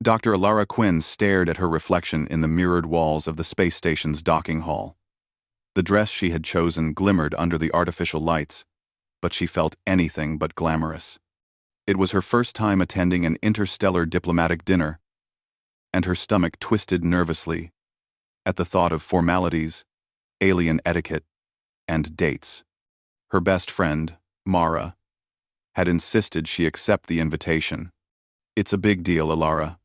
Dr. Alara Quinn stared at her reflection in the mirrored walls of the space station's docking hall. The dress she had chosen glimmered under the artificial lights, but she felt anything but glamorous. It was her first time attending an interstellar diplomatic dinner, and her stomach twisted nervously at the thought of formalities, alien etiquette, and dates. Her best friend, Mara, had insisted she accept the invitation. It's a big deal, Alara.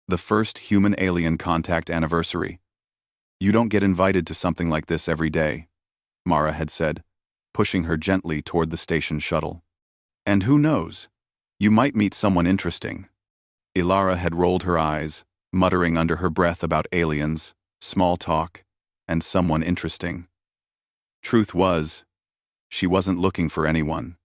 The first human-alien contact anniversary. You don't get invited to something like this every day, Mara had said, pushing her gently toward the station shuttle. And who knows? You might meet someone interesting. Ilara had rolled her eyes, muttering under her breath about aliens, small talk, and someone interesting. Truth was, she wasn't looking for anyone.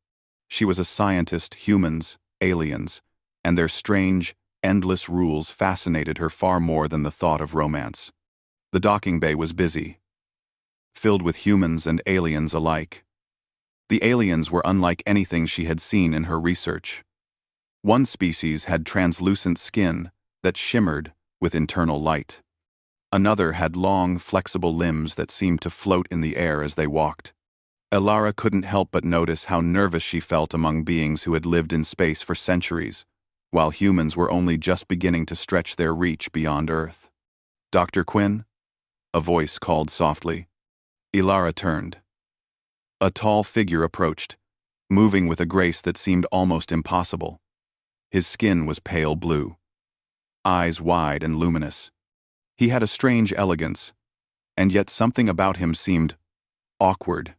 She was a scientist. Humans, aliens, and their strange, endless rules fascinated her far more than the thought of romance. The docking bay was busy, filled with humans and aliens alike. The aliens were unlike anything she had seen in her research. One species had translucent skin that shimmered with internal light. Another had long, flexible limbs that seemed to float in the air as they walked. Elara couldn't help but notice how nervous she felt among beings who had lived in space for centuries, while humans were only just beginning to stretch their reach beyond Earth. "Dr. Quinn?" A voice called softly. Ilara turned. A tall figure approached, moving with a grace that seemed almost impossible. His skin was pale blue, eyes wide and luminous. He had a strange elegance, and yet something about him seemed awkward.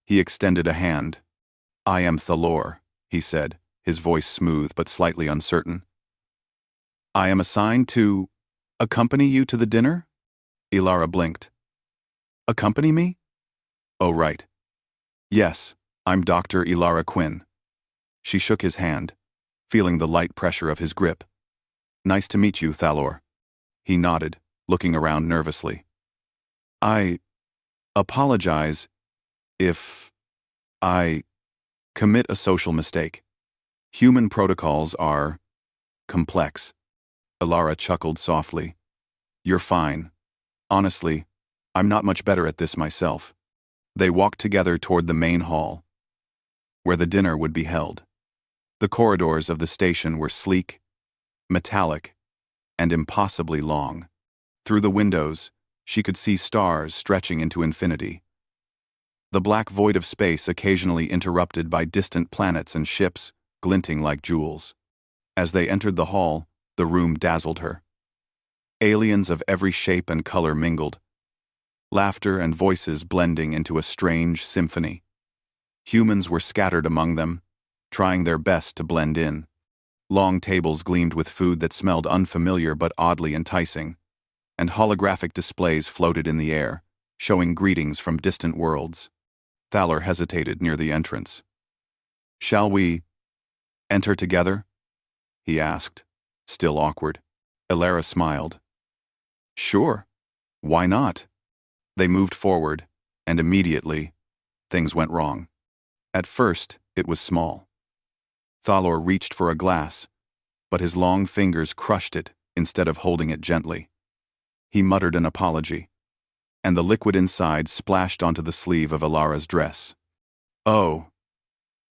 He extended a hand. "I am Thalor," he said, his voice smooth but slightly uncertain. "I am assigned to accompany you to the dinner?" Ilara blinked. "Accompany me? Oh, right. Yes, I'm Dr. Ilara Quinn." She shook his hand, feeling the light pressure of his grip. "Nice to meet you, Thalor." He nodded, looking around nervously. "I apologize if I commit a social mistake. Human protocols are complex." Ilara chuckled softly. "You're fine. Honestly, I'm not much better at this myself." They walked together toward the main hall, where the dinner would be held. The corridors of the station were sleek, metallic, and impossibly long. Through the windows, she could see stars stretching into infinity. The black void of space occasionally interrupted by distant planets and ships glinting like jewels. As they entered the hall, the room dazzled her. Aliens of every shape and color mingled, laughter and voices blending into a strange symphony. Humans were scattered among them, trying their best to blend in. Long tables gleamed with food that smelled unfamiliar but oddly enticing, and holographic displays floated in the air, showing greetings from distant worlds. Thalor hesitated near the entrance. "Shall we enter together?" he asked, still awkward. Ilara smiled. "Sure. Why not?" They moved forward, and immediately, things went wrong. At first, it was small. Thalor reached for a glass, but his long fingers crushed it instead of holding it gently. He muttered an apology, and the liquid inside splashed onto the sleeve of Ilara's dress. "Oh,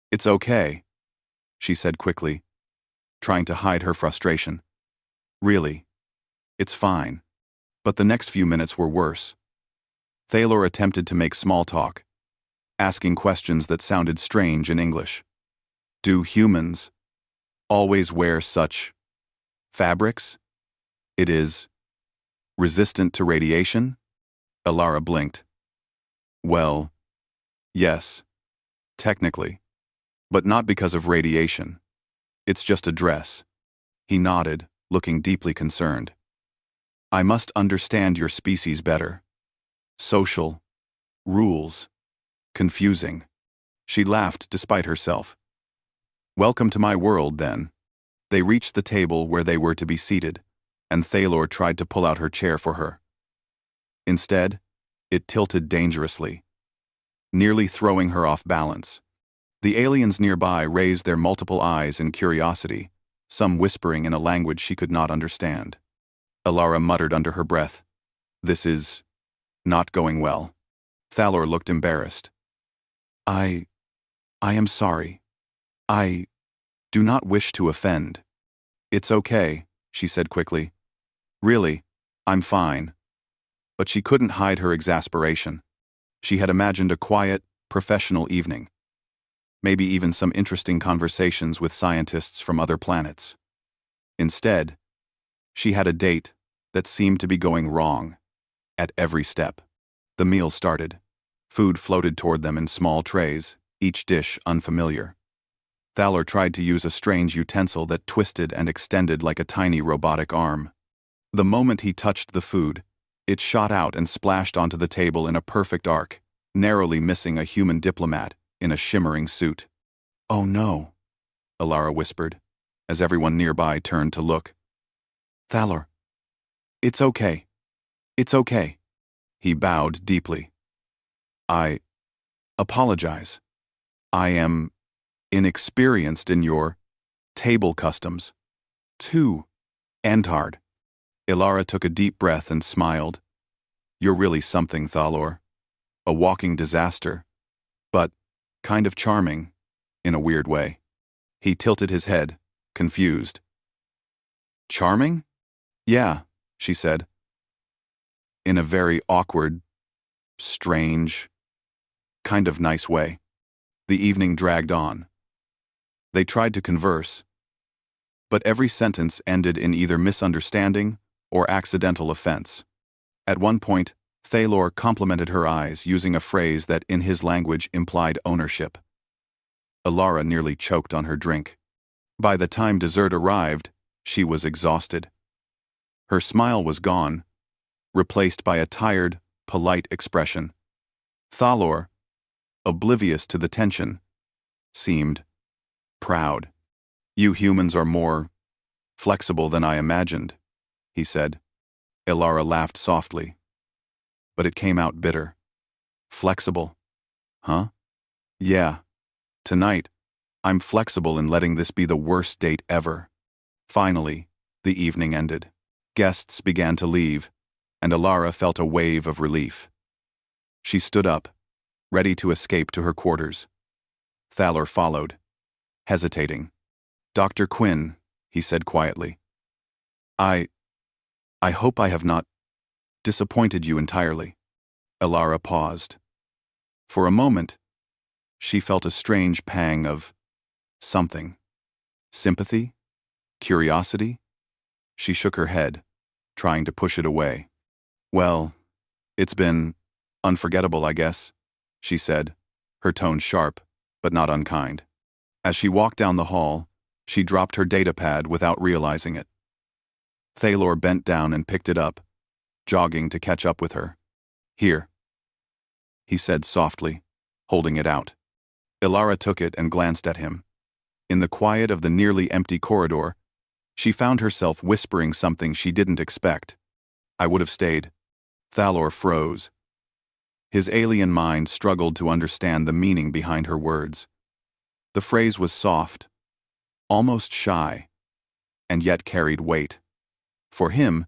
it's okay," she said quickly, trying to hide her frustration. "Really, it's fine." But the next few minutes were worse. Thalor attempted to make small talk, asking questions that sounded strange in English. "Do humans always wear such fabrics? It is resistant to radiation?" Ilara blinked. "Well, yes, technically, but not because of radiation. It's just a dress." He nodded, looking deeply concerned. "I must understand your species better. Social rules. Confusing." She laughed despite herself. "Welcome to my world, then." They reached the table where they were to be seated, and Thalor tried to pull out her chair for her. Instead, it tilted dangerously, nearly throwing her off balance. The aliens nearby raised their multiple eyes in curiosity, some whispering in a language she could not understand. Elara muttered under her breath, "This is not going well." Thalor looked embarrassed. I am sorry. I do not wish to offend." "It's okay," she said quickly. "Really, I'm fine." But she couldn't hide her exasperation. She had imagined a quiet, professional evening. Maybe even some interesting conversations with scientists from other planets. Instead, she had a date that seemed to be going wrong at every step. The meal started. Food floated toward them in small trays, each dish unfamiliar. Thalor tried to use a strange utensil that twisted and extended like a tiny robotic arm. The moment he touched the food, it shot out and splashed onto the table in a perfect arc, narrowly missing a human diplomat in a shimmering suit. "Oh no," Elara whispered, as everyone nearby turned to look. "Thalor, it's okay. It's okay." He bowed deeply. "I apologize. I am inexperienced in your table customs." "Too, Antard." Elara took a deep breath and smiled. "You're really something, Thalor. A walking disaster. But kind of charming, in a weird way." He tilted his head, confused. "Charming?" "Yeah," she said. "In a very awkward, strange, kind of nice way." The evening dragged on. They tried to converse, but every sentence ended in either misunderstanding or accidental offense. At one point, Thalor complimented her eyes using a phrase that in his language implied ownership. Elara nearly choked on her drink. By the time dessert arrived, she was exhausted. Her smile was gone, replaced by a tired, polite expression. Thalor, oblivious to the tension, seemed proud. "You humans are more flexible than I imagined," he said. Elara laughed softly, but it came out bitter. "Flexible? Huh? Yeah. Tonight, I'm flexible in letting this be the worst date ever." Finally, the evening ended. Guests began to leave, and Elara felt a wave of relief. She stood up, ready to escape to her quarters. Thalor followed, hesitating. "Dr. Quinn," he said quietly. I hope I have not disappointed you entirely." Elara paused. For a moment, she felt a strange pang of something. Sympathy? Curiosity? She shook her head, trying to push it away. "Well, it's been unforgettable, I guess," she said, her tone sharp, but not unkind. As she walked down the hall, she dropped her datapad without realizing it. Thalor bent down and picked it up, jogging to catch up with her. "Here," he said softly, holding it out. Elara took it and glanced at him. In the quiet of the nearly empty corridor, she found herself whispering something she didn't expect. "I would have stayed." Thalor froze. His alien mind struggled to understand the meaning behind her words. The phrase was soft, almost shy, and yet carried weight. For him,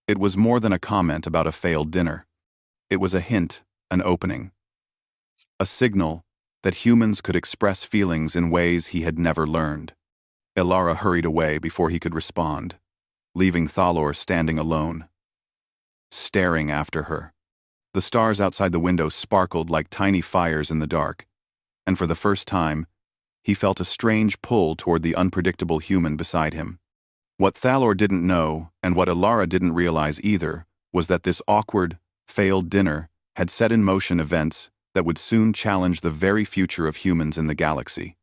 it was more than a comment about a failed dinner. It was a hint, an opening. A signal that humans could express feelings in ways he had never learned. Elara hurried away before he could respond, leaving Thalor standing alone, staring after her. The stars outside the window sparkled like tiny fires in the dark, and for the first time, he felt a strange pull toward the unpredictable human beside him. What Thalor didn't know, and what Elara didn't realize either, was that this awkward, failed dinner had set in motion events that would soon challenge the very future of humans in the galaxy.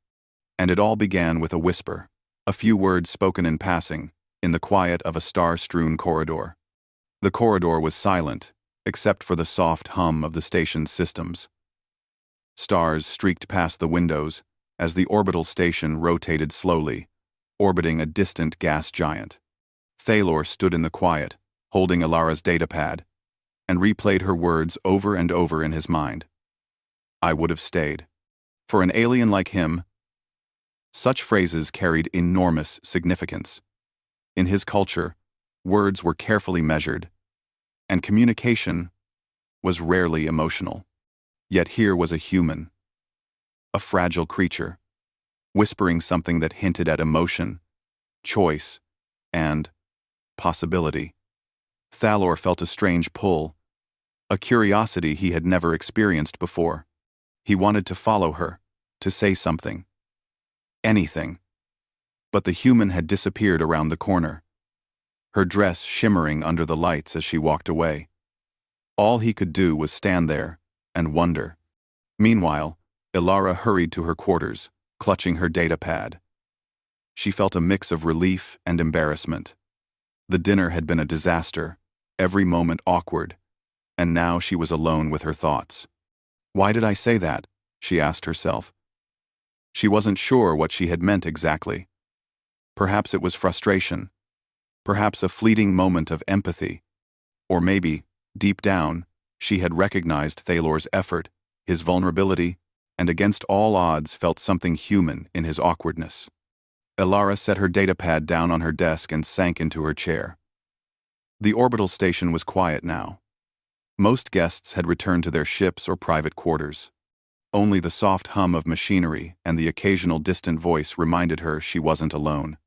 And it all began with a whisper, a few words spoken in passing, in the quiet of a star-strewn corridor. The corridor was silent, except for the soft hum of the station's systems. Stars streaked past the windows as the orbital station rotated slowly, orbiting a distant gas giant. Thalor stood in the quiet, holding Elara's datapad, and replayed her words over and over in his mind. "I would have stayed." For an alien like him, Such phrases carried enormous significance. In his culture, words were carefully measured, and communication was rarely emotional. Yet here was a human, a fragile creature, whispering something that hinted at emotion, choice, and possibility. Thalor felt a strange pull, a curiosity he had never experienced before. He wanted to follow her, to say something. Anything. But the human had disappeared around the corner, her dress shimmering under the lights as she walked away. All he could do was stand there and wonder. Meanwhile, Ilara hurried to her quarters, clutching her data pad. She felt a mix of relief and embarrassment. The dinner had been a disaster, every moment awkward, and now she was alone with her thoughts. Why did I say that? She asked herself. She wasn't sure what she had meant exactly. Perhaps it was frustration, perhaps a fleeting moment of empathy, or maybe, deep down, she had recognized Thalor's effort, his vulnerability, and against all odds felt something human in his awkwardness. Ilara set her datapad down on her desk and sank into her chair. The orbital station was quiet now. Most guests had returned to their ships or private quarters. Only the soft hum of machinery and the occasional distant voice reminded her she wasn't alone.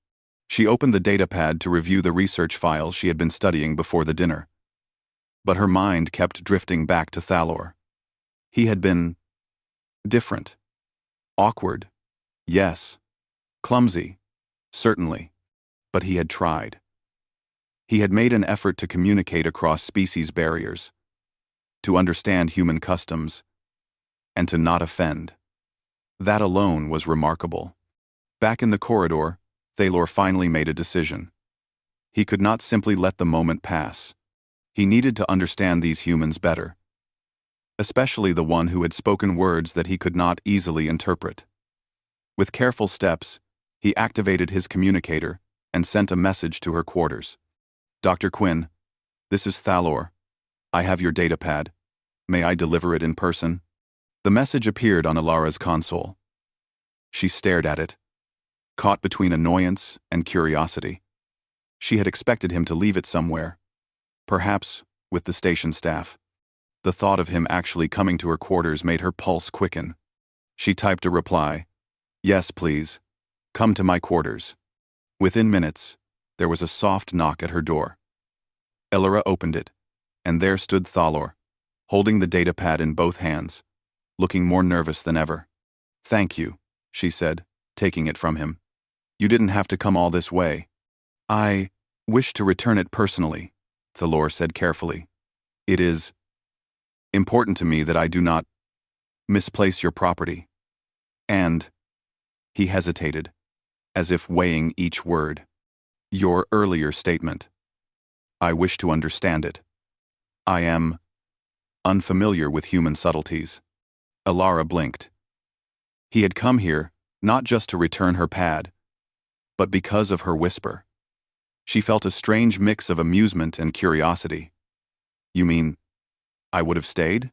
She opened the datapad to review the research files she had been studying before the dinner. But her mind kept drifting back to Thalor. He had been different. Awkward. Yes. Clumsy. Certainly. But he had tried. He had made an effort to communicate across species barriers, to understand human customs, and to not offend. That alone was remarkable. Back in the corridor, Thalor finally made a decision. He could not simply let the moment pass. He needed to understand these humans better, especially the one who had spoken words that he could not easily interpret. With careful steps, he activated his communicator and sent a message to her quarters. Dr. Quinn, this is Thalor. I have your datapad. May I deliver it in person? The message appeared on Ilara's console. She stared at it, caught between annoyance and curiosity. She had expected him to leave it somewhere, perhaps with the station staff. The thought of him actually coming to her quarters made her pulse quicken. She typed a reply, "Yes, please. Come to my quarters." Within minutes, there was a soft knock at her door. Ilara opened it, and there stood Thalor, holding the datapad in both hands, looking more nervous than ever. "Thank you," she said, taking it from him. "You didn't have to come all this way." "I wish to return it personally," Thalor said carefully. "It is important to me that I do not misplace your property. And," he hesitated, as if weighing each word, "your earlier statement. I wish to understand it. I am unfamiliar with human subtleties." Ilara blinked. He had come here not just to return her pad, but because of her whisper. She felt a strange mix of amusement and curiosity. "You mean, I would have stayed?"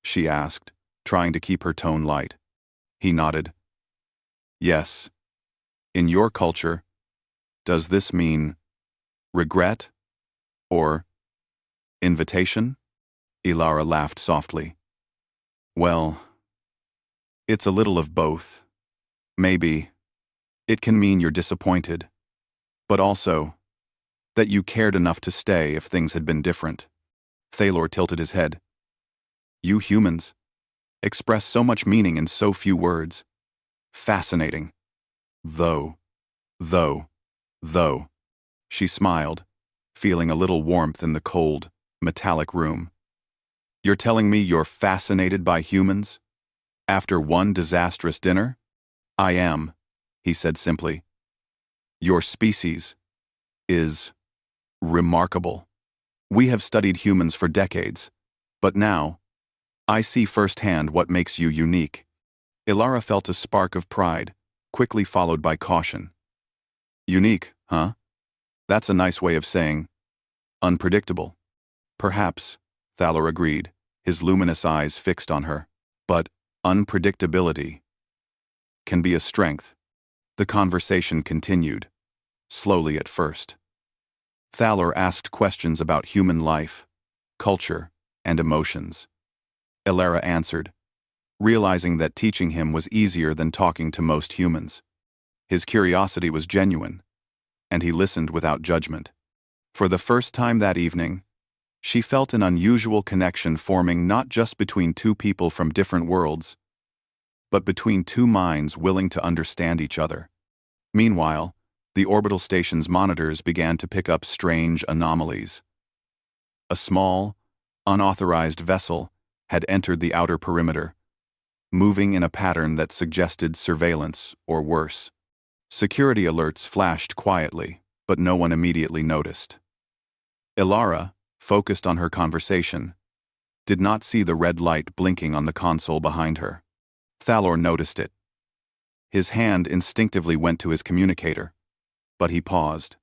she asked, trying to keep her tone light. He nodded. "Yes. In your culture, does this mean regret or invitation?" Ilara laughed softly. "Well, it's a little of both. Maybe it can mean you're disappointed, but also that you cared enough to stay if things had been different." Thalor tilted his head. "You humans express so much meaning in so few words. Fascinating. Though. She smiled, feeling a little warmth in the cold, metallic room. "You're telling me you're fascinated by humans? After one disastrous dinner?" "I am," he said simply. "Your species is remarkable. We have studied humans for decades, but now, I see firsthand what makes you unique." Ilara felt a spark of pride, quickly followed by caution. "Unique, huh? That's a nice way of saying unpredictable." "Perhaps," Thalor agreed, his luminous eyes fixed on her. "But unpredictability can be a strength." The conversation continued, slowly at first. Thalor asked questions about human life, culture, and emotions. Elara answered, realizing that teaching him was easier than talking to most humans. His curiosity was genuine, and he listened without judgment. For the first time that evening, she felt an unusual connection forming not just between two people from different worlds, but between two minds willing to understand each other. Meanwhile, the orbital station's monitors began to pick up strange anomalies. A small, unauthorized vessel had entered the outer perimeter, moving in a pattern that suggested surveillance or worse. Security alerts flashed quietly, but no one immediately noticed. Elara, focused on her conversation, did not see the red light blinking on the console behind her. Thalor noticed it. His hand instinctively went to his communicator, but he paused.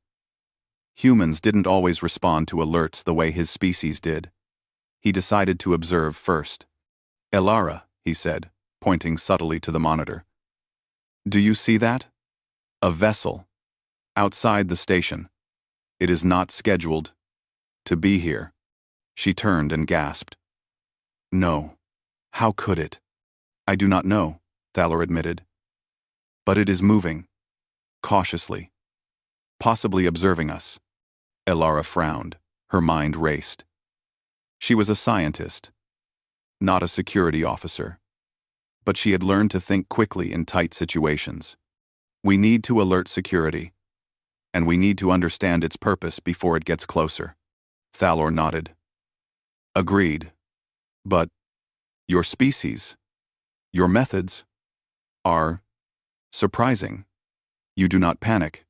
Humans didn't always respond to alerts the way his species did. He decided to observe first. Elara, he said, pointing subtly to the monitor. Do you see that? A vessel. Outside the station. It is not scheduled to be here. She turned and gasped. No. How could it? I do not know, Thalor admitted. But it is moving. Cautiously. Possibly observing us. Elara frowned. Her mind raced. She was a scientist, not a security officer. But she had learned to think quickly in tight situations. We need to alert security, and we need to understand its purpose before it gets closer. Thalor nodded. Agreed. But your species, your methods, are surprising. You do not panic.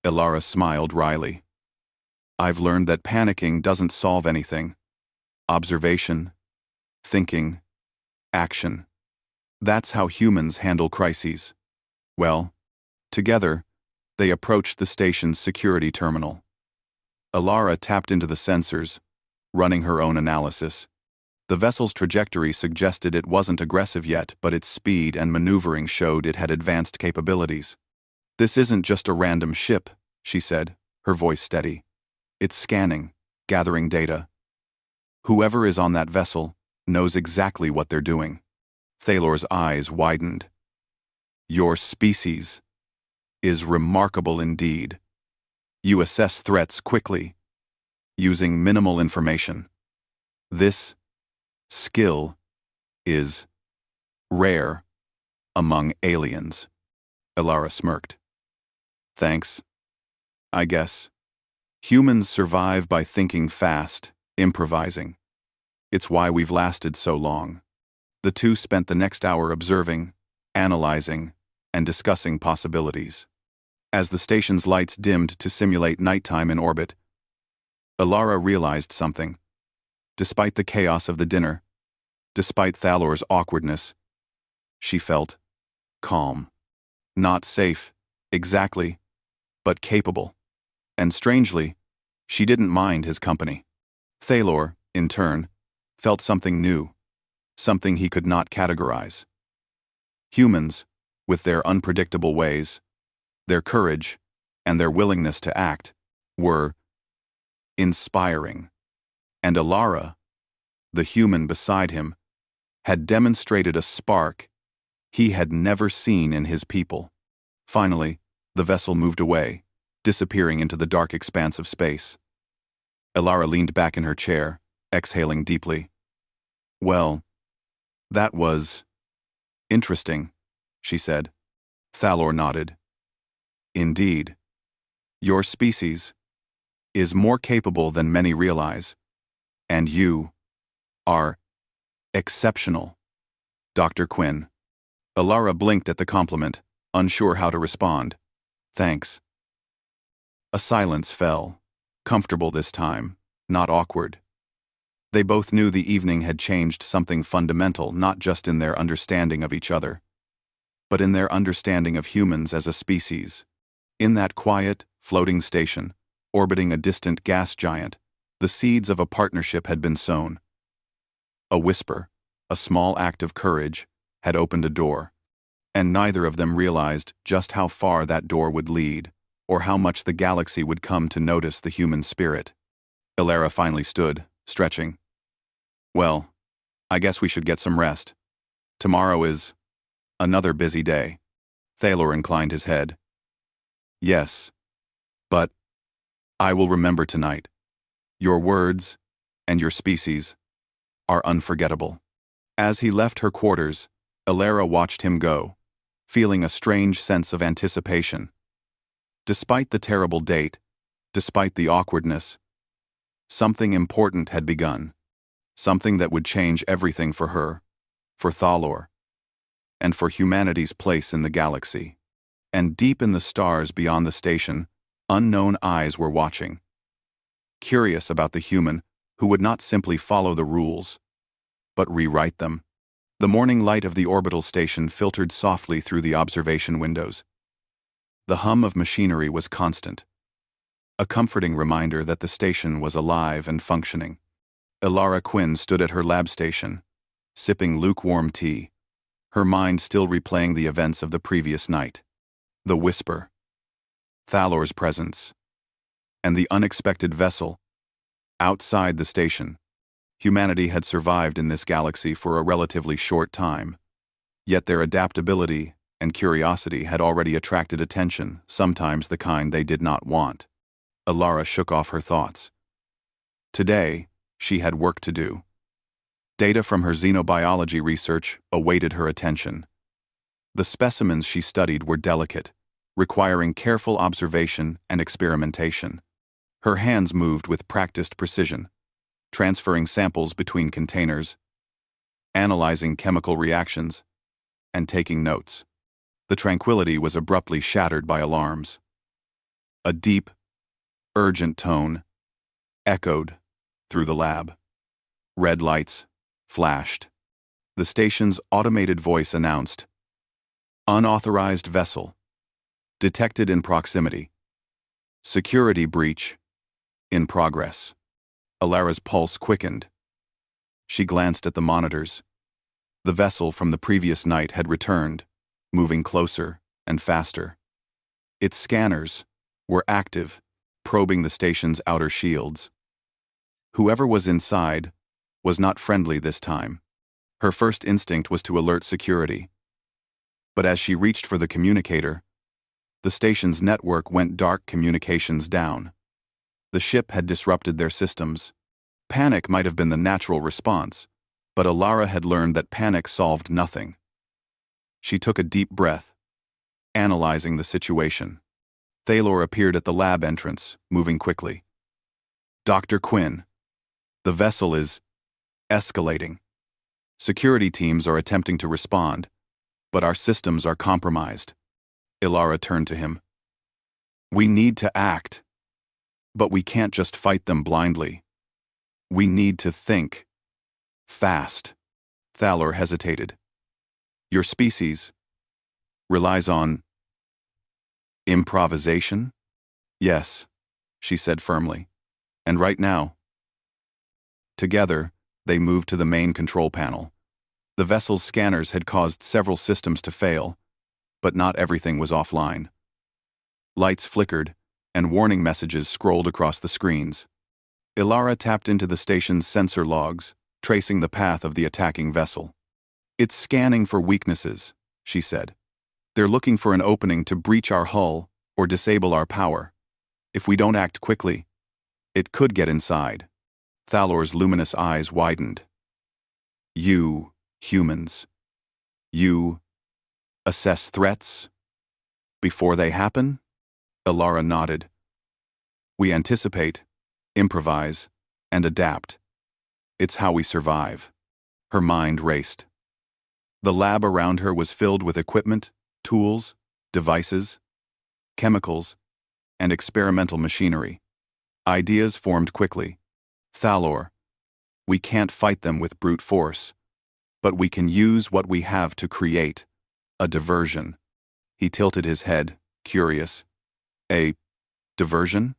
Elara smiled wryly. I've learned that panicking doesn't solve anything. Observation, thinking, action. That's how humans handle crises. Well, together, they approached the station's security terminal. Elara tapped into the sensors, running her own analysis. The vessel's trajectory suggested it wasn't aggressive yet, but its speed and maneuvering showed it had advanced capabilities. This isn't just a random ship, she said, her voice steady. It's scanning, gathering data. Whoever is on that vessel knows exactly what they're doing. Thalor's eyes widened. Your species is remarkable indeed. You assess threats quickly, using minimal information. This skill is rare among aliens. Elara smirked. Thanks. I guess. Humans survive by thinking fast, improvising. It's why we've lasted so long. The two spent the next hour observing, analyzing, and discussing possibilities. As the station's lights dimmed to simulate nighttime in orbit, Elara realized something. Despite the chaos of the dinner, despite Thalor's awkwardness, she felt calm. Not safe, exactly, but capable. And strangely, she didn't mind his company. Thalor, in turn, felt something new, something he could not categorize. Humans, with their unpredictable ways, their courage, and their willingness to act, were inspiring. And Elara, the human beside him, had demonstrated a spark he had never seen in his people. Finally, the vessel moved away, disappearing into the dark expanse of space. Elara leaned back in her chair, exhaling deeply. Well, that was interesting, she said. Thalor nodded. Indeed. Your species is more capable than many realize, and you are exceptional, Dr. Quinn. Elara blinked at the compliment, unsure how to respond. Thanks. A silence fell, comfortable this time, not awkward. They both knew the evening had changed something fundamental, not just in their understanding of each other, but in their understanding of humans as a species. In that quiet, floating station, orbiting a distant gas giant, the seeds of a partnership had been sown. A whisper, a small act of courage, had opened a door. And neither of them realized just how far that door would lead, or how much the galaxy would come to notice the human spirit. Ilara finally stood, stretching. Well, I guess we should get some rest. Tomorrow is another busy day. Thalor inclined his head. Yes, but I will remember tonight. Your words, and your species, are unforgettable. As he left her quarters, Ilara watched him go, feeling a strange sense of anticipation. Despite the terrible date, despite the awkwardness, something important had begun. Something that would change everything for her, for Thalor, and for humanity's place in the galaxy. And deep in the stars beyond the station, unknown eyes were watching. Curious about the human who would not simply follow the rules, but rewrite them. The morning light of the orbital station filtered softly through the observation windows. The hum of machinery was constant, a comforting reminder that the station was alive and functioning. Ilara Quinn stood at her lab station, sipping lukewarm tea, her mind still replaying the events of the previous night. The whisper, Thalor's presence, and the unexpected vessel outside the station. Humanity had survived in this galaxy for a relatively short time, yet their adaptability and curiosity had already attracted attention, sometimes the kind they did not want. Ilara shook off her thoughts. Today, she had work to do. Data from her xenobiology research awaited her attention. The specimens she studied were delicate, requiring careful observation and experimentation. Her hands moved with practiced precision, transferring samples between containers, analyzing chemical reactions, and taking notes. The tranquility was abruptly shattered by alarms. A deep, urgent tone echoed through the lab. Red lights flashed. The station's automated voice announced, "Unauthorized vessel. Detected in proximity. Security breach. In progress." Ilara's pulse quickened. She glanced at the monitors. The vessel from the previous night had returned, moving closer and faster. Its scanners were active, probing the station's outer shields. Whoever was inside was not friendly this time. Her first instinct was to alert security. But as she reached for the communicator, the station's network went dark, communications down. The ship had disrupted their systems. Panic might have been the natural response, but Ilara had learned that panic solved nothing. She took a deep breath, analyzing the situation. Thalor appeared at the lab entrance, moving quickly. "Dr. Quinn, the vessel is escalating. Security teams are attempting to respond, but our systems are compromised." Ilara turned to him. "We need to act, but we can't just fight them blindly. We need to think. Fast." Thalor hesitated. "Your species relies on improvisation?" "Yes," she said firmly. "And right now." Together, they moved to the main control panel. The vessel's scanners had caused several systems to fail, but not everything was offline. Lights flickered, and warning messages scrolled across the screens. Ilara tapped into the station's sensor logs, tracing the path of the attacking vessel. "It's scanning for weaknesses," she said. "They're looking for an opening to breach our hull or disable our power. If we don't act quickly, it could get inside." Thalor's luminous eyes widened. "You, humans, you assess threats before they happen?" Ilara nodded. "We anticipate, improvise, and adapt. It's how we survive." Her mind raced. The lab around her was filled with equipment, tools, devices, chemicals, and experimental machinery. Ideas formed quickly. "Thalor, we can't fight them with brute force, but we can use what we have to create a diversion." He tilted his head, curious. "A diversion?"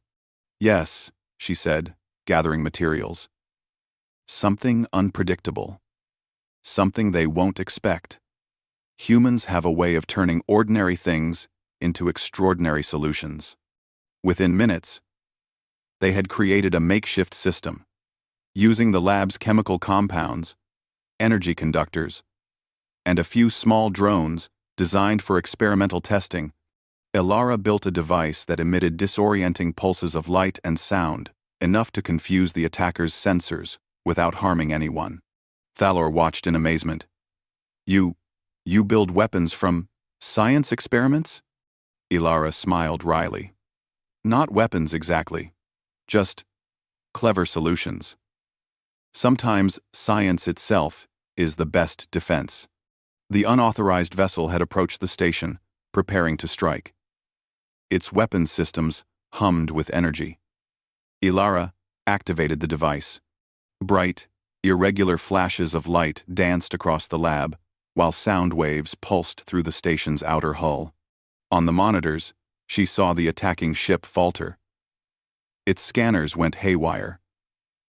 "Yes," she said, gathering materials. "Something unpredictable. Something they won't expect." Humans have a way of turning ordinary things into extraordinary solutions. Within minutes, they had created a makeshift system. Using the lab's chemical compounds, energy conductors, and a few small drones designed for experimental testing, Ilara built a device that emitted disorienting pulses of light and sound, enough to confuse the attacker's sensors without harming anyone. Thalor watched in amazement. You build weapons from science experiments? Ilara smiled wryly. Not weapons exactly, just clever solutions. Sometimes science itself is the best defense. The unauthorized vessel had approached the station, preparing to strike. Its weapons systems hummed with energy. Ilara activated the device. Bright, irregular flashes of light danced across the lab, while sound waves pulsed through the station's outer hull. On the monitors, she saw the attacking ship falter. Its scanners went haywire.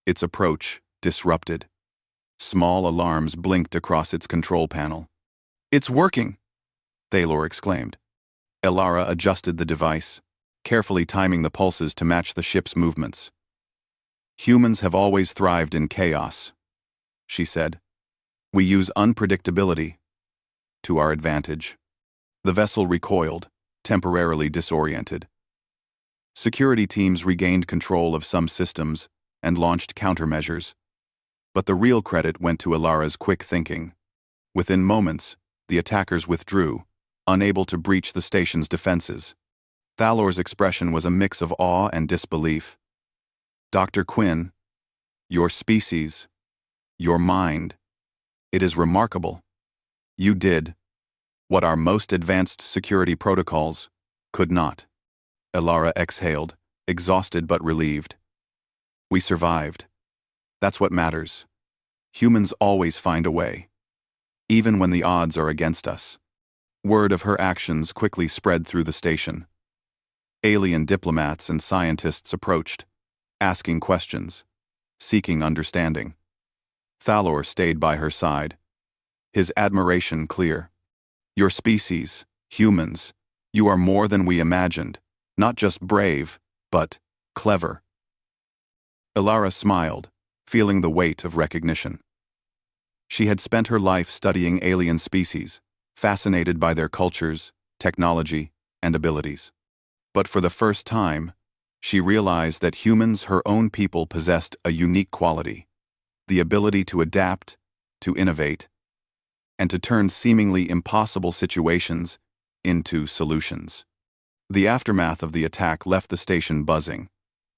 Its approach disrupted. Small alarms blinked across its control panel. "It's working!" Thalor exclaimed. Ilara adjusted the device, carefully timing the pulses to match the ship's movements. "Humans have always thrived in chaos," she said. "We use unpredictability to our advantage." The vessel recoiled, temporarily disoriented. Security teams regained control of some systems and launched countermeasures. But the real credit went to Ilara's quick thinking. Within moments, the attackers withdrew, unable to breach the station's defenses. Thalor's expression was a mix of awe and disbelief. "Dr. Quinn, your species, your mind, it is remarkable. You did what our most advanced security protocols could not." Ilara exhaled, exhausted but relieved. "We survived. That's what matters. Humans always find a way, even when the odds are against us." Word of her actions quickly spread through the station. Alien diplomats and scientists approached, asking questions, seeking understanding. Thalor stayed by her side, his admiration clear. "Your species, humans, you are more than we imagined, not just brave, but clever." Ilara smiled, feeling the weight of recognition. She had spent her life studying alien species, fascinated by their cultures, technology, and abilities. But for the first time, she realized that humans, her own people, possessed a unique quality: the ability to adapt, to innovate, and to turn seemingly impossible situations into solutions. The aftermath of the attack left the station buzzing.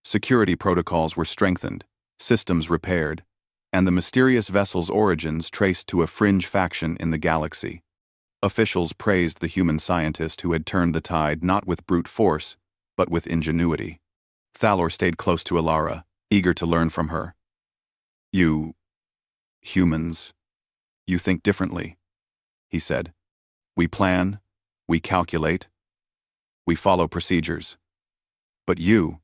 Security protocols were strengthened, systems repaired, and the mysterious vessel's origins traced to a fringe faction in the galaxy. Officials praised the human scientist who had turned the tide not with brute force, but with ingenuity. Thalor stayed close to Ilara, eager to learn from her. "You humans, you think differently," he said. "We plan, we calculate, we follow procedures. But you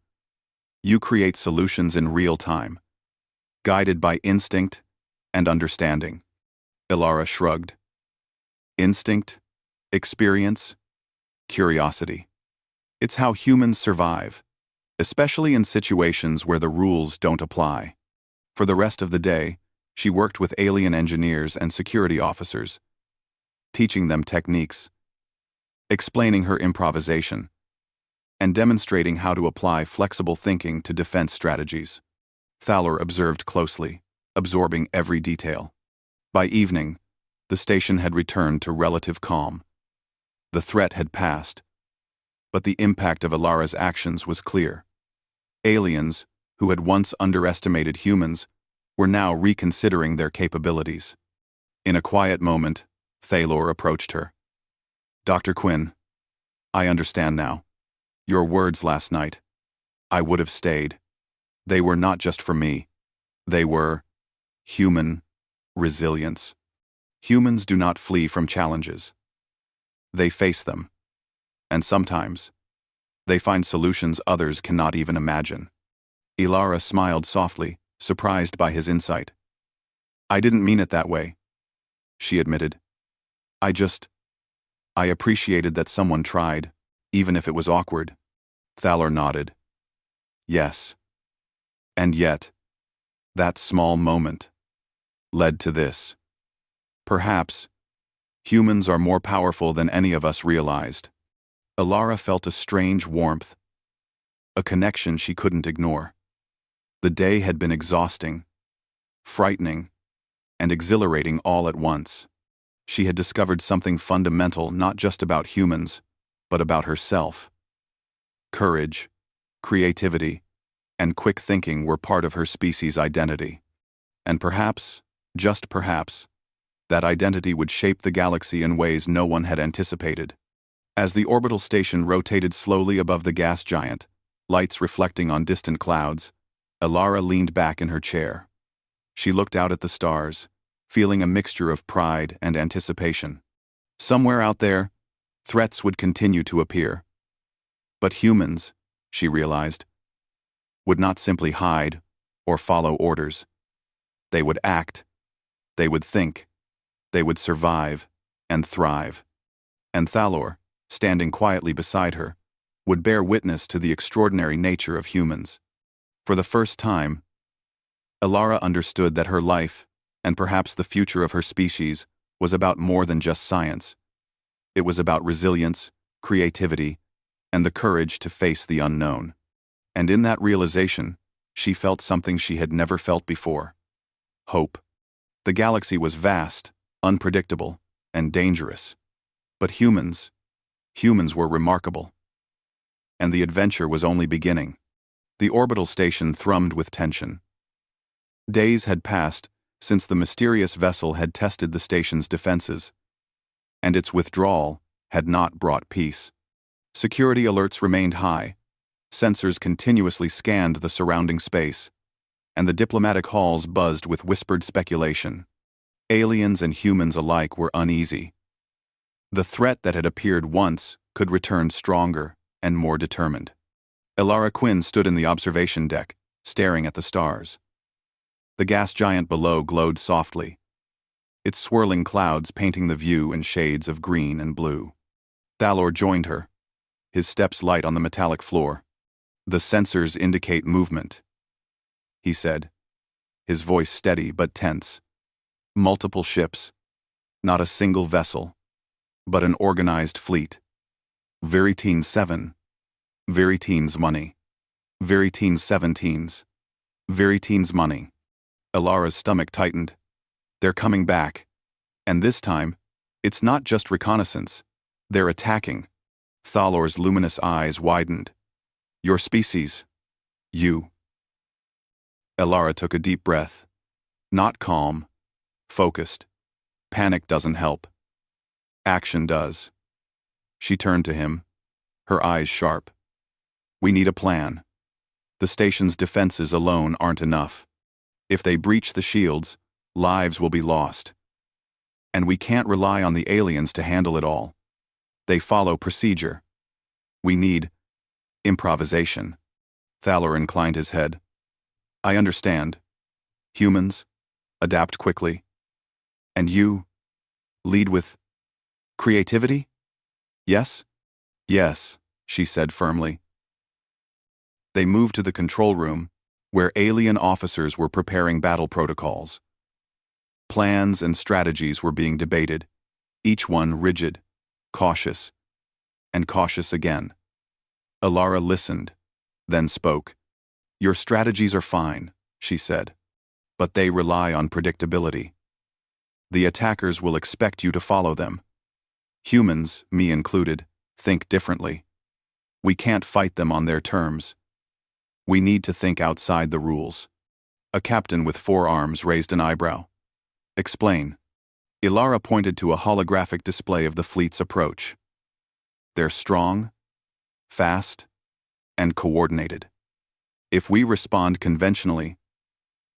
create solutions in real time, guided by instinct and understanding." Ilara shrugged. "Instinct, experience, curiosity. It's how humans survive, especially in situations where the rules don't apply." For the rest of the day, she worked with alien engineers and security officers, teaching them techniques, explaining her improvisation, and demonstrating how to apply flexible thinking to defense strategies. Thalor observed closely, absorbing every detail. By evening, the station had returned to relative calm. The threat had passed, but the impact of Ilara's actions was clear. Aliens, who had once underestimated humans, were now reconsidering their capabilities. In a quiet moment, Thalor approached her. "Dr. Quinn, I understand now. Your words last night. I would have stayed. They were not just for me. They were human resilience. Humans do not flee from challenges. They face them. And sometimes, they find solutions others cannot even imagine." Ilara smiled softly, surprised by his insight. "I didn't mean it that way," she admitted. "I just I appreciated that someone tried, even if it was awkward. Thalor nodded. Yes. And yet, that small moment led to this. Perhaps, humans are more powerful than any of us realized. Alara felt a strange warmth, a connection she couldn't ignore. The day had been exhausting, frightening, and exhilarating all at once. She had discovered something fundamental not just about humans, but about herself. Courage, creativity, and quick thinking were part of her species' identity. And perhaps, just perhaps, that identity would shape the galaxy in ways no one had anticipated. As the orbital station rotated slowly above the gas giant, lights reflecting on distant clouds, Alara leaned back in her chair. She looked out at the stars, feeling a mixture of pride and anticipation. Somewhere out there, threats would continue to appear. But humans, she realized, would not simply hide or follow orders. They would act, they would think, they would survive and thrive. And Thalor, standing quietly beside her, would bear witness to the extraordinary nature of humans. For the first time, Alara understood that her life, and perhaps the future of her species, was about more than just science. It was about resilience, creativity, and the courage to face the unknown. And in that realization, she felt something she had never felt before. Hope. The galaxy was vast, unpredictable, and dangerous. But humans were remarkable. And the adventure was only beginning. The orbital station thrummed with tension. Days had passed since the mysterious vessel had tested the station's defenses, and its withdrawal had not brought peace. Security alerts remained high, sensors continuously scanned the surrounding space, and the diplomatic halls buzzed with whispered speculation. Aliens and humans alike were uneasy. The threat that had appeared once could return stronger and more determined. Alara Quinn stood in the observation deck, staring at the stars. The gas giant below glowed softly, its swirling clouds painting the view in shades of green and blue. Thalor joined her, his steps light on the metallic floor. The sensors indicate movement, he said, his voice steady but tense. Multiple ships, not a single vessel, but an organized fleet. Veritine 7, Veritine's money, Veritine 17's, Veritine's money. Alara's stomach tightened. They're coming back. And this time, it's not just reconnaissance. They're attacking. Thalor's luminous eyes widened. Your species. You. Alara took a deep breath. Not calm. Focused. Panic doesn't help. Action does. She turned to him, her eyes sharp. We need a plan. The station's defenses alone aren't enough. If they breach the shields, lives will be lost. And we can't rely on the aliens to handle it all. They follow procedure. We need improvisation. Thalor inclined his head. I understand. Humans adapt quickly. And you lead with creativity? Yes? Yes, she said firmly. They moved to the control room, where alien officers were preparing battle protocols. Plans and strategies were being debated, each one rigid, cautious, and cautious again. Alara listened, then spoke. Your strategies are fine, she said, but they rely on predictability. The attackers will expect you to follow them. Humans, me included, think differently. We can't fight them on their terms. We need to think outside the rules. A captain with 4 arms raised an eyebrow. Explain. Alara pointed to a holographic display of the fleet's approach. They're strong, fast, and coordinated. If we respond conventionally,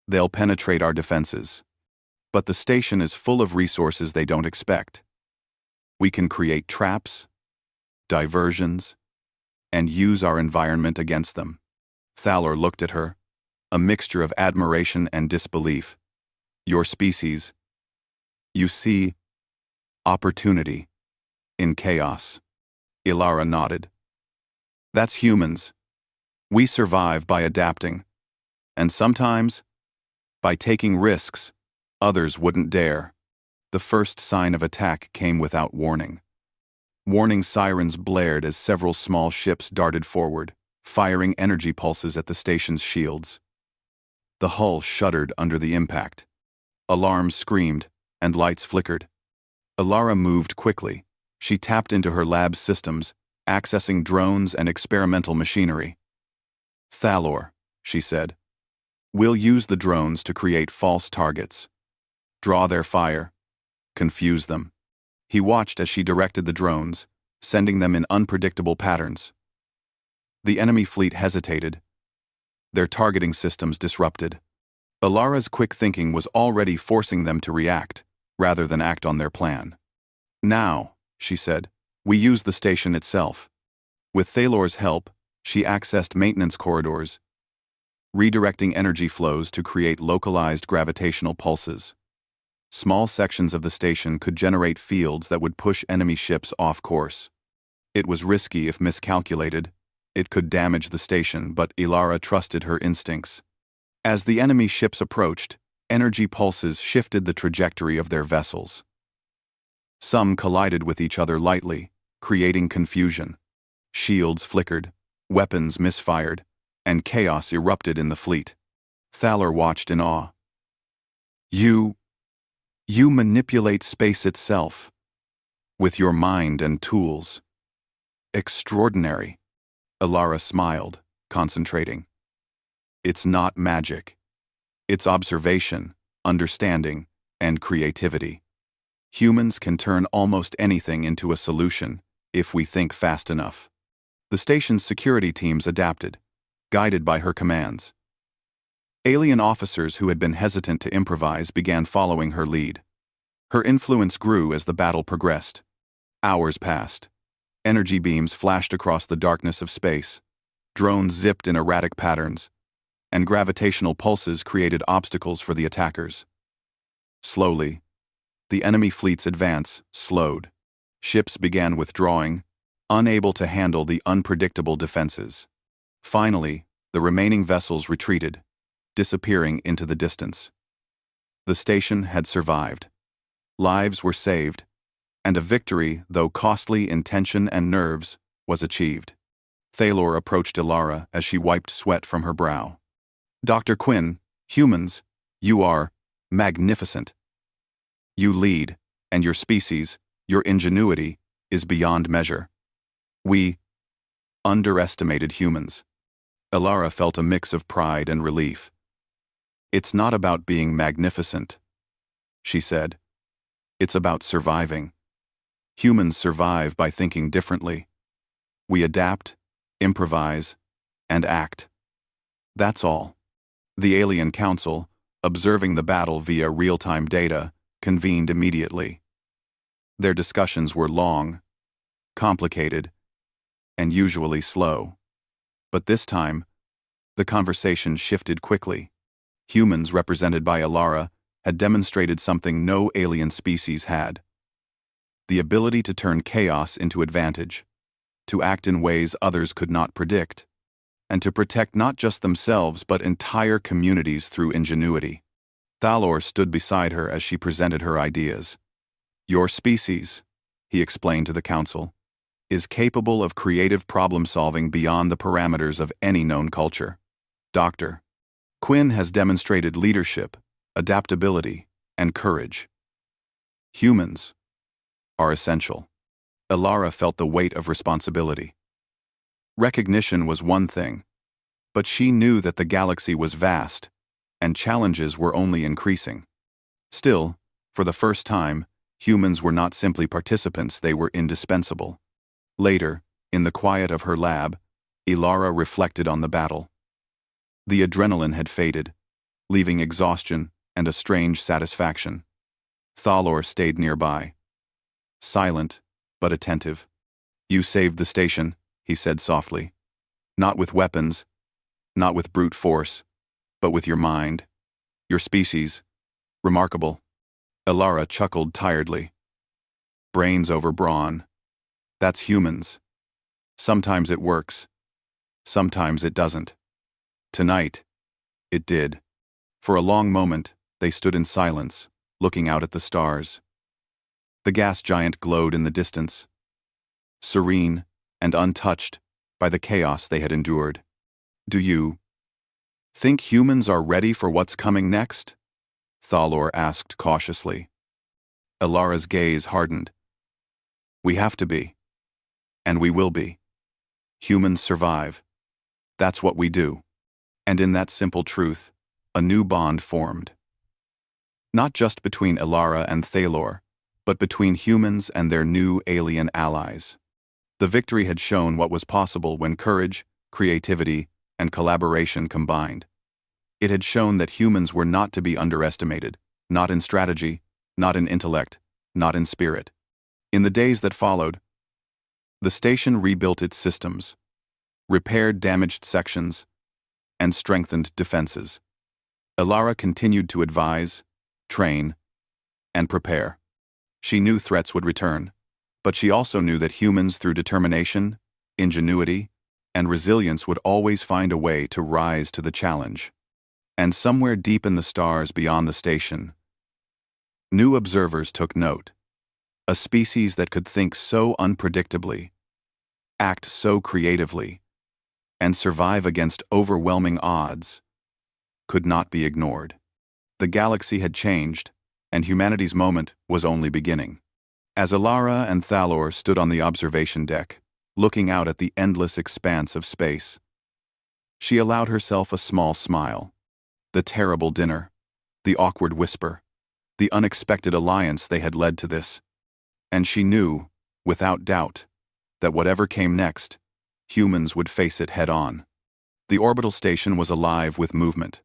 they'll penetrate our defenses. But the station is full of resources they don't expect. We can create traps, diversions, and use our environment against them. Thalor looked at her, a mixture of admiration and disbelief. Your species, you see, opportunity. In chaos. Ilara nodded. That's humans. We survive by adapting. And sometimes, by taking risks others wouldn't dare. The first sign of attack came without warning. Warning sirens blared as several small ships darted forward, firing energy pulses at the station's shields. The hull shuddered under the impact. Alarms screamed, and lights flickered. Ilara moved quickly. She tapped into her lab's systems, accessing drones and experimental machinery. Thalor, she said. We'll use the drones to create false targets. Draw their fire. Confuse them. He watched as she directed the drones, sending them in unpredictable patterns. The enemy fleet hesitated. Their targeting systems disrupted. Ilara's quick thinking was already forcing them to react, rather than act on their plan. Now, she said, we use the station itself. With Thalor's help, she accessed maintenance corridors, redirecting energy flows to create localized gravitational pulses. Small sections of the station could generate fields that would push enemy ships off course. It was risky if miscalculated. It could damage the station, but Ilara trusted her instincts. As the enemy ships approached, energy pulses shifted the trajectory of their vessels. Some collided with each other lightly, creating confusion. Shields flickered, weapons misfired, and chaos erupted in the fleet. Thalor watched in awe. You manipulate space itself. With your mind and tools. Extraordinary. Ilara smiled, concentrating. It's not magic. It's observation, understanding, and creativity. Humans can turn almost anything into a solution, if we think fast enough. The station's security teams adapted, guided by her commands. Alien officers who had been hesitant to improvise began following her lead. Her influence grew as the battle progressed. Hours passed. Energy beams flashed across the darkness of space. Drones zipped in erratic patterns, and gravitational pulses created obstacles for the attackers. Slowly, the enemy fleet's advance slowed. Ships began withdrawing, unable to handle the unpredictable defenses. Finally, the remaining vessels retreated, disappearing into the distance. The station had survived. Lives were saved, and a victory, though costly in tension and nerves, was achieved. Thalor approached Ilara as she wiped sweat from her brow. Dr. Quinn, humans, you are magnificent. You lead, and your species, your ingenuity, is beyond measure. We underestimated humans. Ilara felt a mix of pride and relief. It's not about being magnificent, she said. It's about surviving. Humans survive by thinking differently. We adapt, improvise, and act. That's all. The Alien Council, observing the battle via real-time data, convened immediately. Their discussions were long, complicated, and usually slow. But this time, the conversation shifted quickly. Humans represented by Ilara had demonstrated something no alien species had. The ability to turn chaos into advantage, to act in ways others could not predict, and to protect not just themselves but entire communities through ingenuity. Thalor stood beside her as she presented her ideas. Your species, he explained to the council, is capable of creative problem-solving beyond the parameters of any known culture. Dr. Quinn has demonstrated leadership, adaptability, and courage. Humans are essential. Ilara felt the weight of responsibility. Recognition was one thing, but she knew that the galaxy was vast, and challenges were only increasing. Still, for the first time, humans were not simply participants, they were indispensable. Later, in the quiet of her lab, Ilara reflected on the battle. The adrenaline had faded, leaving exhaustion and a strange satisfaction. Thalor stayed nearby, silent but attentive. You saved the station, he said softly. Not with weapons, not with brute force, but with your mind. Your species. Remarkable. Ilara chuckled tiredly. Brains over brawn, That's humans. Sometimes it works. Sometimes it doesn't. Tonight, it did. For a long moment, they stood in silence, looking out at the stars. The gas giant glowed in the distance, serene and untouched by the chaos they had endured. Do you think humans are ready for what's coming next? Thalor asked cautiously. Elara's gaze hardened. We have to be. And we will be. Humans survive. That's what we do. And in that simple truth, a new bond formed. Not just between Elara and Thalor, but between humans and their new alien allies. The victory had shown what was possible when courage, creativity, and collaboration combined. It had shown that humans were not to be underestimated, not in strategy, not in intellect, not in spirit. In the days that followed, the station rebuilt its systems, repaired damaged sections, and strengthened defenses. Elara continued to advise, train, and prepare. She knew threats would return, but she also knew that humans, through determination, ingenuity, and resilience, would always find a way to rise to the challenge. And somewhere deep in the stars beyond the station, new observers took note. A species that could think so unpredictably, act so creatively, and survive against overwhelming odds could not be ignored. The galaxy had changed, and humanity's moment was only beginning. As Elara and Thalor stood on the observation deck, looking out at the endless expanse of space, she allowed herself a small smile. The terrible dinner, the awkward whisper, the unexpected alliance they had led to this. And she knew, without doubt, that whatever came next, humans would face it head-on. The orbital station was alive with movement.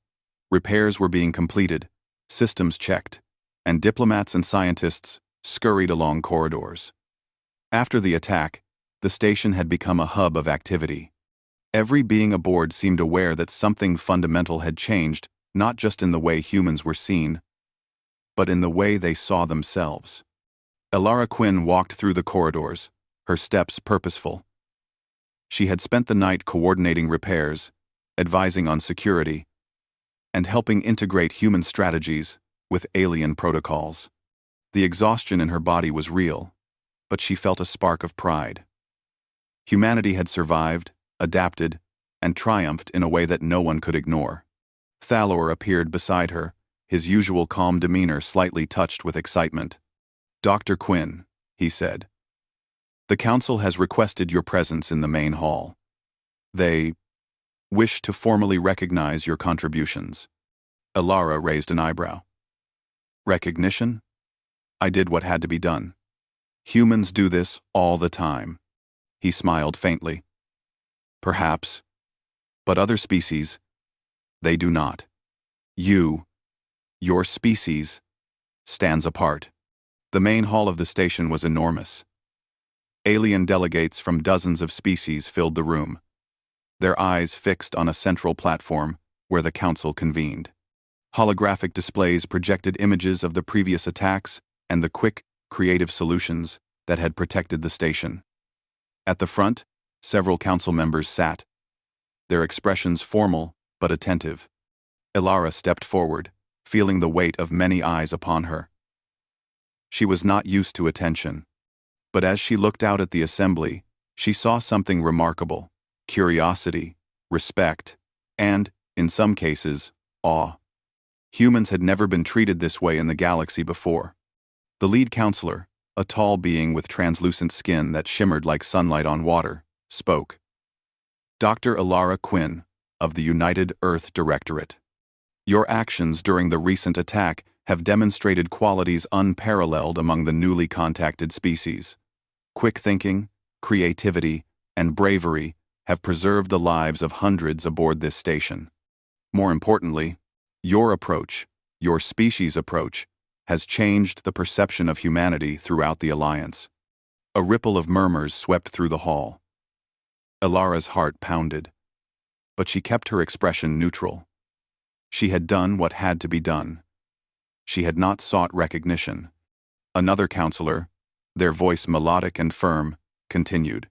Repairs were being completed, systems checked, and diplomats and scientists scurried along corridors. After the attack, the station had become a hub of activity. Every being aboard seemed aware that something fundamental had changed, not just in the way humans were seen, but in the way they saw themselves. Elara Quinn walked through the corridors, her steps purposeful. She had spent the night coordinating repairs, advising on security, and helping integrate human strategies with alien protocols. The exhaustion in her body was real, but she felt a spark of pride. Humanity had survived, adapted, and triumphed in a way that no one could ignore. Thalor appeared beside her, his usual calm demeanor slightly touched with excitement. "Dr. Quinn," he said, "the Council has requested your presence in the main hall. They wish to formally recognize your contributions." Elara raised an eyebrow. "Recognition? I did what had to be done. Humans do this all the time." He smiled faintly. "Perhaps. But other species, they do not. Your species, stands apart." The main hall of the station was enormous. Alien delegates from dozens of species filled the room, their eyes fixed on a central platform where the Council convened. Holographic displays projected images of the previous attacks and the quick, creative solutions that had protected the station. At the front, several Council members sat, their expressions formal but attentive. Elara stepped forward, feeling the weight of many eyes upon her. She was not used to attention, but as she looked out at the assembly, she saw something remarkable: curiosity, respect, and, in some cases, awe. Humans had never been treated this way in the galaxy before. The lead counselor, a tall being with translucent skin that shimmered like sunlight on water, spoke. "Dr. Elara Quinn, of the United Earth Directorate. Your actions during the recent attack have demonstrated qualities unparalleled among the newly contacted species. Quick thinking, creativity, and bravery have preserved the lives of hundreds aboard this station. More importantly, your approach, your species' approach, has changed the perception of humanity throughout the Alliance." A ripple of murmurs swept through the hall. Elara's heart pounded, but she kept her expression neutral. She had done what had to be done. She had not sought recognition. Another counselor, their voice melodic and firm, continued.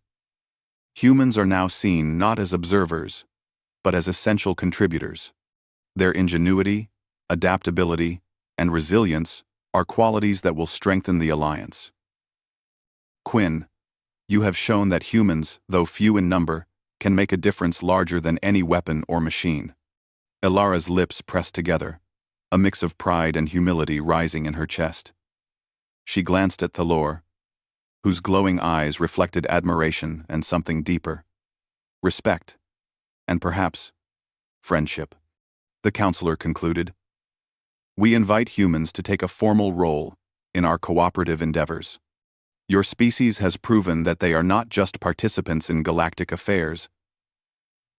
Humans are now seen not as observers, but as essential contributors. Their ingenuity, adaptability, and resilience are qualities that will strengthen the alliance. Quinn, you have shown that humans, though few in number, can make a difference larger than any weapon or machine. Elara's lips pressed together, a mix of pride and humility rising in her chest. She glanced at Thalor, whose glowing eyes reflected admiration and something deeper. Respect, and perhaps friendship. The counselor concluded. We invite humans to take a formal role in our cooperative endeavors. Your species has proven that they are not just participants in galactic affairs,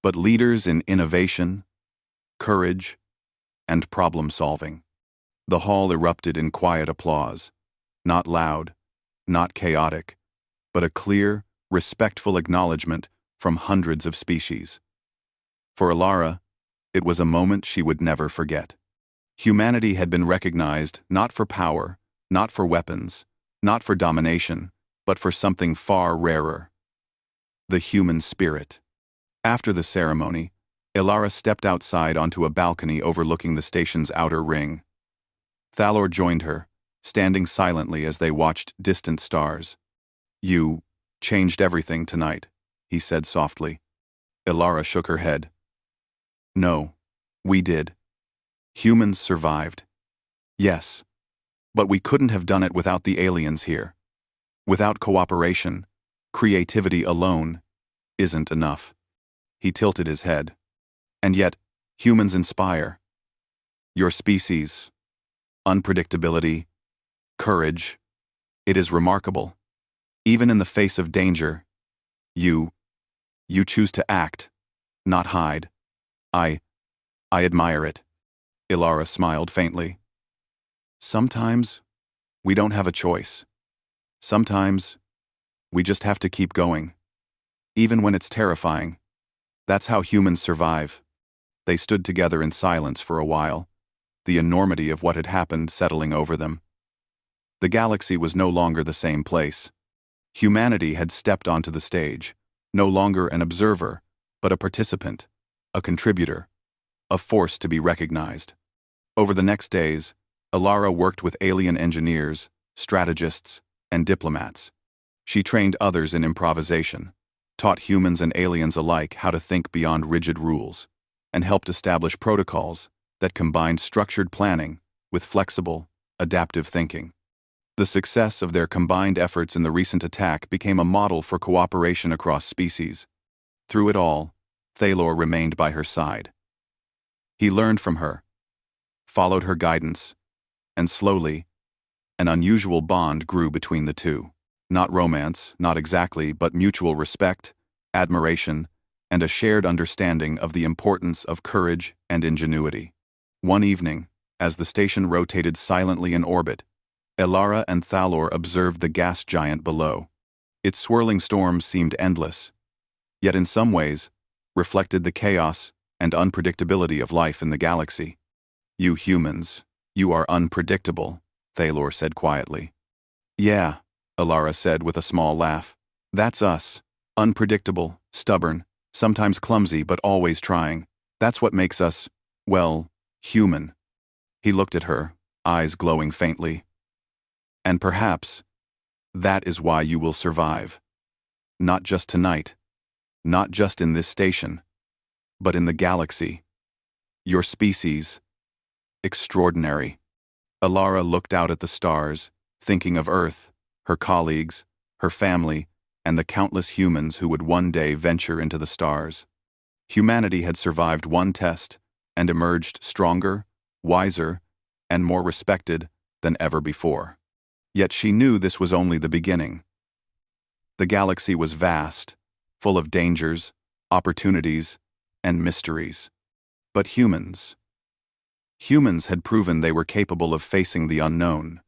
but leaders in innovation, courage, and problem-solving. The hall erupted in quiet applause, not loud, not chaotic, but a clear, respectful acknowledgement from hundreds of species. For Elara, it was a moment she would never forget. Humanity had been recognized not for power, not for weapons, not for domination, but for something far rarer: the human spirit. After the ceremony, Elara stepped outside onto a balcony overlooking the station's outer ring. Thalor joined her, standing silently as they watched distant stars. You changed everything tonight, he said softly. Elara shook her head. No, we did. Humans survived. Yes, but we couldn't have done it without the aliens here. Without cooperation, creativity alone isn't enough. He tilted his head. And yet, humans inspire. Your species, unpredictability, courage, it is remarkable. Even in the face of danger, you choose to act, not hide. I admire it. Elara smiled faintly. Sometimes, we don't have a choice. Sometimes, we just have to keep going. Even when it's terrifying. That's how humans survive. They stood together in silence for a while, the enormity of what had happened settling over them. The galaxy was no longer the same place. Humanity had stepped onto the stage, no longer an observer, but a participant, a contributor, a force to be recognized. Over the next days, Elara worked with alien engineers, strategists, and diplomats. She trained others in improvisation, taught humans and aliens alike how to think beyond rigid rules, and helped establish protocols that combined structured planning with flexible, adaptive thinking. The success of their combined efforts in the recent attack became a model for cooperation across species. Through it all, Thalor remained by her side. He learned from her, followed her guidance, and slowly, an unusual bond grew between the two. Not romance, not exactly, but mutual respect, admiration, and a shared understanding of the importance of courage and ingenuity. One evening, as the station rotated silently in orbit, Elara and Thalor observed the gas giant below. Its swirling storms seemed endless, yet in some ways, reflected the chaos and unpredictability of life in the galaxy. You humans, you are unpredictable, Thalor said quietly. Yeah, Elara said with a small laugh. That's us. Unpredictable, stubborn, sometimes clumsy but always trying. That's what makes us, well, human. He looked at her, eyes glowing faintly. And perhaps, that is why you will survive. Not just tonight, not just in this station, but in the galaxy. Your species, extraordinary. Elara looked out at the stars, thinking of Earth, her colleagues, her family, and the countless humans who would one day venture into the stars. Humanity had survived one test and emerged stronger, wiser, and more respected than ever before. Yet she knew this was only the beginning. The galaxy was vast, full of dangers, opportunities, and mysteries. But humans had proven they were capable of facing the unknown,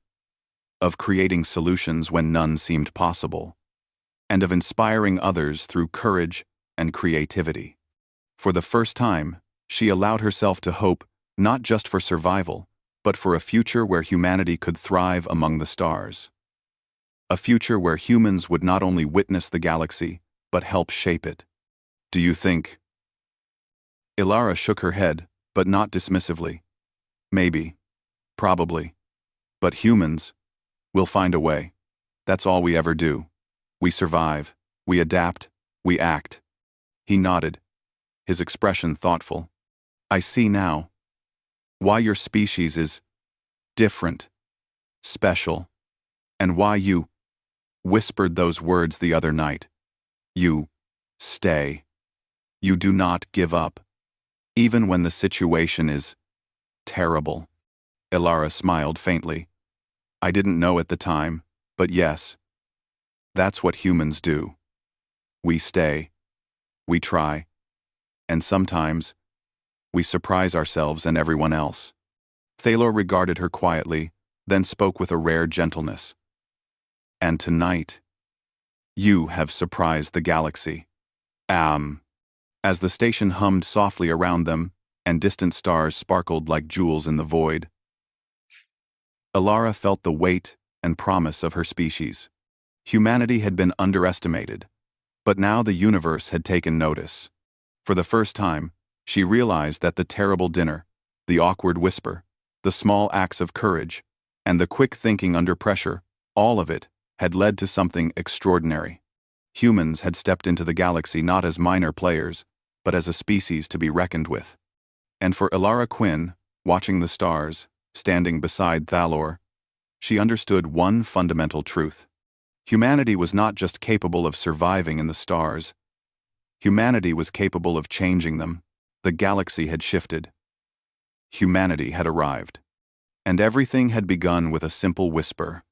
of creating solutions when none seemed possible, and of inspiring others through courage and creativity. For the first time, she allowed herself to hope not just for survival, but for a future where humanity could thrive among the stars. A future where humans would not only witness the galaxy, but help shape it. Do you think? Ilara shook her head, but not dismissively. Maybe. Probably. But humans, we'll find a way. That's all we ever do. We survive. We adapt. We act. He nodded, his expression thoughtful. I see now why your species is different, special, and why you whispered those words the other night. You stay. You do not give up, even when the situation is terrible. Ilara smiled faintly. I didn't know at the time, but yes, that's what humans do. We stay. We try. And sometimes, we surprise ourselves and everyone else. Thalor regarded her quietly, then spoke with a rare gentleness. And tonight, you have surprised the galaxy. As the station hummed softly around them, and distant stars sparkled like jewels in the void, Ilara felt the weight and promise of her species. Humanity had been underestimated, but now the universe had taken notice. For the first time, she realized that the terrible dinner, the awkward whisper, the small acts of courage, and the quick thinking under pressure, all of it, had led to something extraordinary. Humans had stepped into the galaxy not as minor players, but as a species to be reckoned with. And for Ilara Quinn, watching the stars, standing beside Thalor, she understood one fundamental truth. Humanity was not just capable of surviving in the stars. Humanity was capable of changing them. The galaxy had shifted. Humanity had arrived. And everything had begun with a simple whisper.